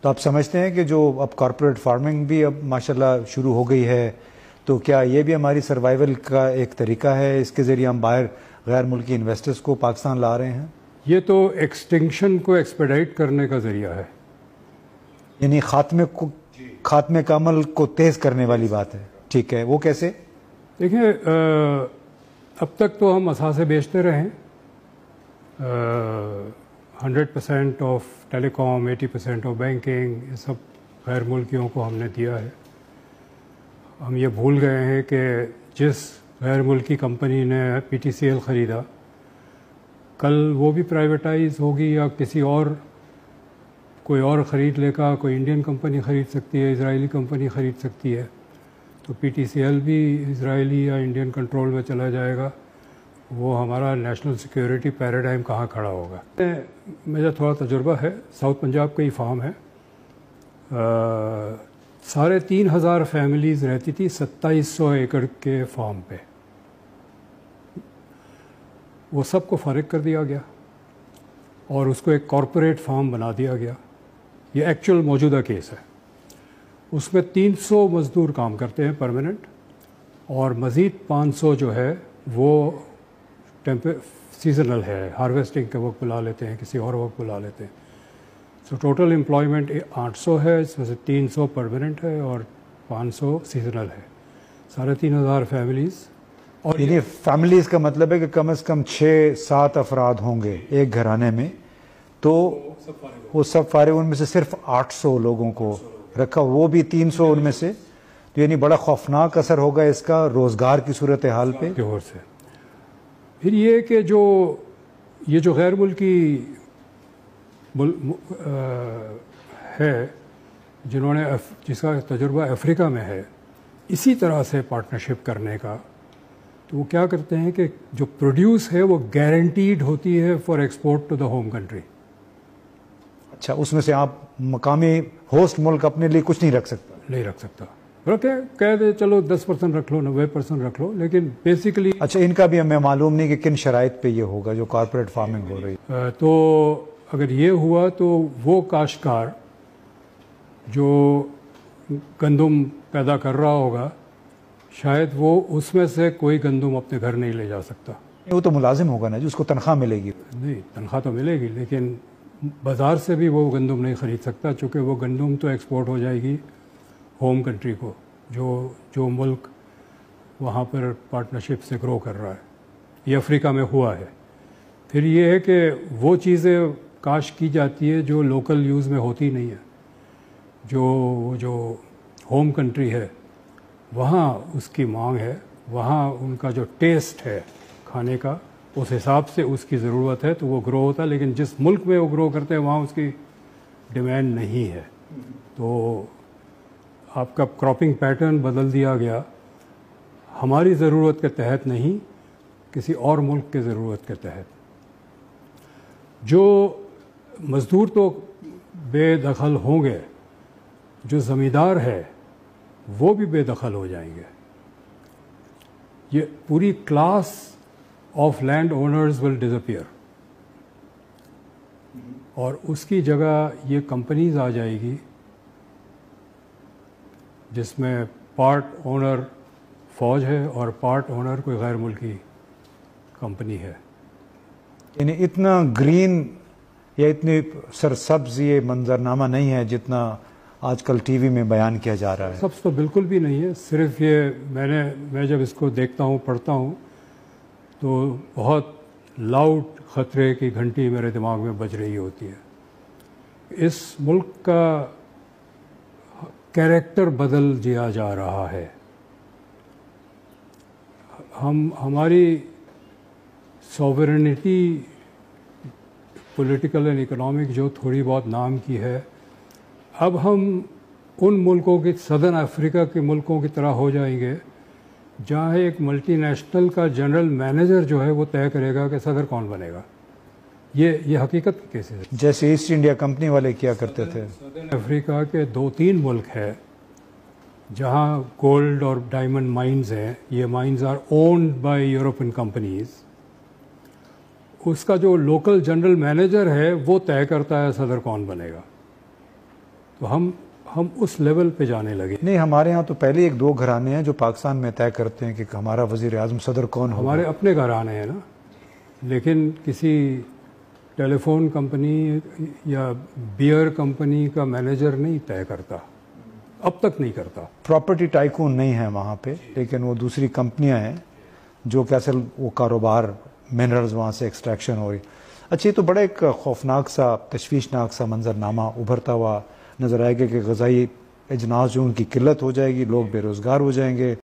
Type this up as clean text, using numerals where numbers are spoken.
تو آپ سمجھتے ہیں کہ جو اب کارپوریٹ فارمنگ بھی اب ماشاءاللہ شروع ہو گئی ہے، تو کیا یہ بھی ہماری سروائیول کا ایک طریقہ ہے؟ اس کے ذریعے ہم باہر غیر ملکی انویسٹرز کو پاکستان لا رہے ہیں؟ یہ تو ایکسٹنکشن کو ایکسپیڈائٹ کرنے کا ذریعہ ہے، یعنی خاتمے کا عمل کو تیز کرنے والی بات ہے. ٹھیک ہے، وہ کیسے؟ دیکھیں اب تک تو ہم اثاثے بیچتے رہے ہیں. 100% of telecom, 80% of banking, یہ سب غیر ملکیوں کو ہم نے دیا ہے. ہم یہ بھول گئے ہیں کہ جس غیر ملکی کمپنی نے PTCL خریدا، کل وہ بھی پرائیویٹائز ہوگی یا کسی اور کوئی اور خرید لے گا. کوئی انڈین کمپنی خرید سکتی ہے، اسرائیلی کمپنی خرید سکتی ہے، تو PTCL بھی اسرائیلی یا انڈین کنٹرول میں چلا جائے گا. وہ ہمارا نیشنل سیکیورٹی پیراڈائم کہاں کھڑا ہوگا؟ میرا تھوڑا تجربہ ہے، ساؤتھ پنجاب کا ہی فارم ہے. 3,500 فیملیز رہتی تھی 2700 ایکڑ کے فارم پہ. وہ سب کو فارغ کر دیا گیا اور اس کو ایک کارپوریٹ فارم بنا دیا گیا. یہ ایکچوئل موجودہ کیس ہے. اس میں 300 مزدور کام کرتے ہیں پرماننٹ، اور مزید 500 جو ہے وہ سیزنل ہے، ہارویسٹنگ کے وقت بلا لیتے ہیں، کسی اور وقت بلا لیتے ہیں. سو ٹوٹل امپلائمنٹ 800 ہے، اس میں سے 300 پرماننٹ ہے اور 500 سیزنل ہے. 3,500 فیملیز. اور یعنی فیملیز کا مطلب ہے کہ کم از کم 6-7 افراد ہوں گے ایک گھرانے میں، تو وہ سب فارغ. ان میں سے صرف 800 لوگوں کو رکھا، وہ بھی 300 ان میں سے. تو یعنی بڑا خوفناک اثر ہوگا اس کا روزگار کی صورتحال پہ. پھر یہ کہ یہ جو غیر ملکی ہے جنہوں نے جس کا تجربہ افریقہ میں ہے اسی طرح سے پارٹنرشپ کرنے کا، تو وہ کیا کرتے ہیں کہ جو پروڈیوس ہے وہ گارنٹیڈ ہوتی ہے for export to the home country. اچھا، اس میں سے آپ مقامی ہوسٹ ملک اپنے لیے کچھ نہیں رکھ سکتا. کہہ دے چلو 10% رکھ لو، 90% رکھ لو، لیکن بیسیکلی. اچھا، ان کا بھی ہمیں معلوم نہیں کہ کن شرائط پہ یہ ہوگا جو کارپوریٹ فارمنگ ہو رہی ہے. تو اگر یہ ہوا تو وہ کاشتکار جو گندم پیدا کر رہا ہوگا، شاید وہ اس میں سے کوئی گندم اپنے گھر نہیں لے جا سکتا. وہ تو ملازم ہوگا نا جی، اس کو تنخواہ ملے گی. نہیں، تنخواہ تو ملے گی، لیکن بازار سے بھی وہ گندم نہیں خرید سکتا، چونکہ وہ گندم تو ایکسپورٹ ہو جائے گی ہوم کنٹری کو، جو ملک وہاں پر پارٹنرشپ سے گرو کر رہا ہے. یہ افریقہ میں ہوا ہے. پھر یہ ہے کہ وہ چیزیں کاشت کی جاتی ہے جو لوکل یوز میں ہوتی نہیں ہے. جو ہوم کنٹری ہے وہاں اس کی مانگ ہے، وہاں ان کا جو ٹیسٹ ہے کھانے کا اس حساب سے اس کی ضرورت ہے، تو وہ گرو ہوتا ہے. لیکن جس ملک میں وہ گرو کرتے ہیں وہاں اس کی ڈیمانڈ نہیں ہے، تو آپ کا کراپنگ پیٹرن بدل دیا گیا. ہماری ضرورت کے تحت نہیں، کسی اور ملک کے ضرورت کے تحت. جو مزدور تو بے دخل ہوں گے، جو زمیندار ہے وہ بھی بے دخل ہو جائیں گے. یہ پوری class of land owners will disappear, اور اس کی جگہ یہ کمپنیز آ جائے گی جس میں پارٹ اونر فوج ہے اور پارٹ اونر کوئی غیر ملکی کمپنی ہے. یعنی اتنا گرین یا اتنی سرسبز یہ منظرنامہ نہیں ہے جتنا آج کل ٹی وی میں بیان کیا جا رہا ہے. سبز تو بالکل بھی نہیں ہے. صرف یہ میں جب اس کو دیکھتا ہوں، پڑھتا ہوں، تو بہت لاؤڈ خطرے کی گھنٹی میرے دماغ میں بج رہی ہوتی ہے. اس ملک کا کیریکٹر بدل دیا جا رہا ہے. ہماری سوورنٹی پولیٹیکل اینڈ اکنامک جو تھوڑی بہت نام کی ہے، اب ہم ان ملکوں کی صدرن افریقہ کے ملکوں کی طرح ہو جائیں گے جہاں ایک ملٹی نیشنل کا جنرل مینیجر جو ہے وہ طے کرے گا کہ صدر کون بنے گا. یہ حقیقت کی کیسز ہے. جیسے ایسٹ انڈیا کمپنی والے کیا کرتے تھے. صدرن افریقہ کے 2-3 ملک ہیں جہاں گولڈ اور ڈائمنڈ مائنز ہیں. یہ mines are owned by European companies. اس کا جو لوکل جنرل مینیجر ہے وہ طے کرتا ہے صدر کون بنے گا. تو ہم اس لیول پہ جانے لگے. نہیں، ہمارے ہاں تو پہلے ایک دو گھرانے ہیں جو پاکستان میں طے کرتے ہیں کہ ہمارا وزیر اعظم صدر کون ہوگا. ہمارے اپنے گھرانے ہیں نا، لیکن کسی ٹیلی فون کمپنی یا بیئر کمپنی کا مینیجر نہیں طے کرتا، اب تک نہیں کرتا. پراپرٹی ٹائکون نہیں ہے وہاں پہ، لیکن وہ دوسری کمپنیاں ہیں جو کہ اصل وہ کاروبار منرلز وہاں سے ایکسٹریکشن ہو رہی. اچھا، یہ تو بڑا ایک خوفناک سا تشویشناک سا منظرنامہ ابھرتا ہوا نظر آئے گا کہ غذائی اجناس جو ان کی قلت ہو جائے گی، لوگ بے روزگار ہو جائیں گے.